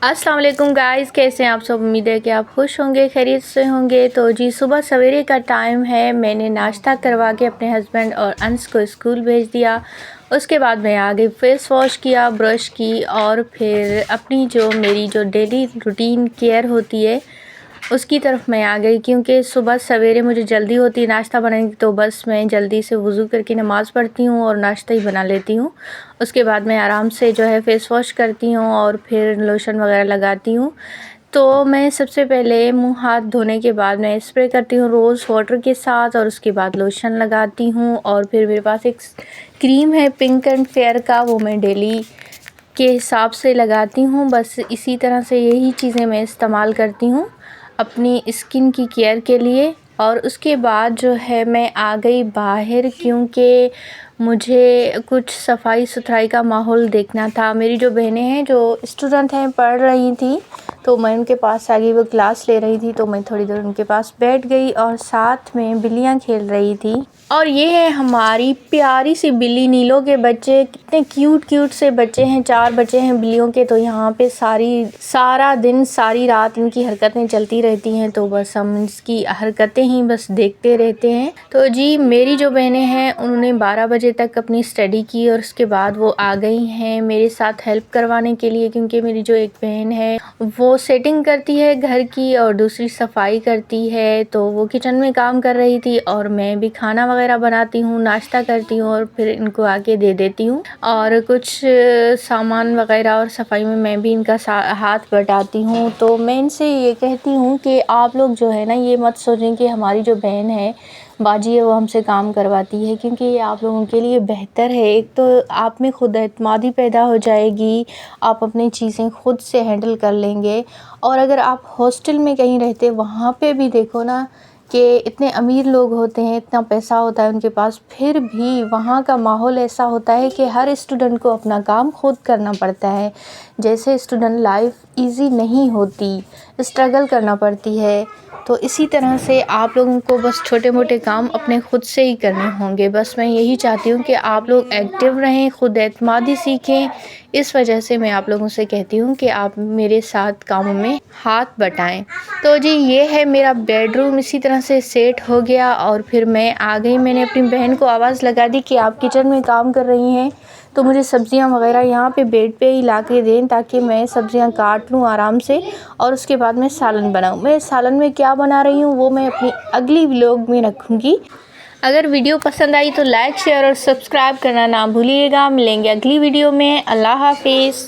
अस्सलाम वालेकुम गाइस, कैसे हैं आप सब। उम्मीद है कि आप खुश होंगे, खैरियत से होंगे। तो जी सुबह सवेरे का टाइम है। मैंने नाश्ता करवा के अपने हस्बैंड और अंश को स्कूल भेज दिया। उसके बाद मैं आ गई, फेस वॉश किया, ब्रश की और फिर अपनी मेरी डेली रूटीन केयर होती है उसकी तरफ मैं आ गई, क्योंकि सुबह सवेरे मुझे जल्दी होती है नाश्ता बनाने की। तो बस मैं जल्दी से वज़ू करके नमाज़ पढ़ती हूँ और नाश्ता ही बना लेती हूँ। उसके बाद मैं आराम से फ़ेस वॉश करती हूँ और फिर लोशन वगैरह लगाती हूँ। तो मैं सबसे पहले मुँह हाथ धोने के बाद मैं स्प्रे करती हूँ रोज़ वाटर के साथ, और उसके बाद लोशन लगाती हूँ। और फिर मेरे पास एक क्रीम है पिंक एंड फेयर का, वो मैं डेली के हिसाब से लगाती हूँ। बस इसी तरह से यही चीज़ें मैं इस्तेमाल करती हूँ अपनी स्किन की केयर के लिए। और उसके बाद मैं आ गई बाहर, क्योंकि मुझे कुछ सफाई सुथराई का माहौल देखना था। मेरी बहनें हैं जो स्टूडेंट हैं, पढ़ रही थी, तो मैं उनके पास आ गई। वो क्लास ले रही थी तो मैं थोड़ी देर उनके पास बैठ गई, और साथ में बिल्लियाँ खेल रही थी। और ये है हमारी प्यारी सी बिल्ली नीलो के बच्चे। कितने क्यूट से बच्चे हैं, 4 बच्चे हैं बिल्लियों के। तो यहाँ पे सारा दिन सारी रात इनकी हरकतें चलती रहती हैं, तो बस हम इसकी हरकतें ही बस देखते रहते हैं। तो जी मेरी बहनें हैं उन्होंने 12 बजे तक अपनी स्टडी की, और उसके बाद वो आ गई हैं मेरे साथ हेल्प करवाने के लिए, क्योंकि मेरी एक बहन है वो सेटिंग करती है घर की और दूसरी सफाई करती है। तो वो किचन में काम कर रही थी और मैं भी खाना वगैरह बनाती हूँ, नाश्ता करती हूँ और फिर इनको आके दे देती हूँ। और कुछ सामान वगैरह और सफाई में मैं भी इनका हाथ बटाती हूँ। तो मैं इनसे ये कहती हूँ कि आप लोग है ना, ये मत सोचें कि हमारी बहन है बाजी है वो हमसे काम करवाती है, क्योंकि ये आप लोगों के लिए बेहतर है। एक तो आप में खुद एतमादी पैदा हो जाएगी, आप अपनी चीज़ें खुद से हैंडल कर लेंगे। और अगर आप हॉस्टल में कहीं रहते, वहाँ पे भी देखो ना कि इतने अमीर लोग होते हैं, इतना पैसा होता है उनके पास, फिर भी वहाँ का माहौल ऐसा होता है कि हर स्टूडेंट को अपना काम खुद करना पड़ता है। जैसे स्टूडेंट लाइफ इजी नहीं होती, स्ट्रगल करना पड़ती है, तो इसी तरह से आप लोगों को बस छोटे मोटे काम अपने खुद से ही करने होंगे। बस मैं यही चाहती हूँ कि आप लोग एक्टिव रहें, खुद एतमादी सीखें। इस वजह से मैं आप लोगों से कहती हूँ कि आप मेरे साथ कामों में हाथ बटाएं। तो जी ये है मेरा बेडरूम, इसी तरह से सेट हो गया। और फिर मैं आ गई, मैंने अपनी बहन को आवाज़ लगा दी कि आप किचन में काम कर रही हैं, तो मुझे सब्जियां वगैरह यहाँ पे बेड पे ही ला के दें, ताकि मैं सब्जियां काट लूँ आराम से और उसके बाद मैं सालन बनाऊँ। मैं सालन में क्या बना रही हूँ वो मैं अपनी अगली व्लॉग में रखूँगी। अगर वीडियो पसंद आई तो लाइक शेयर और सब्सक्राइब करना ना भूलिएगा। मिलेंगे अगली वीडियो में। अल्लाह हाफिज़।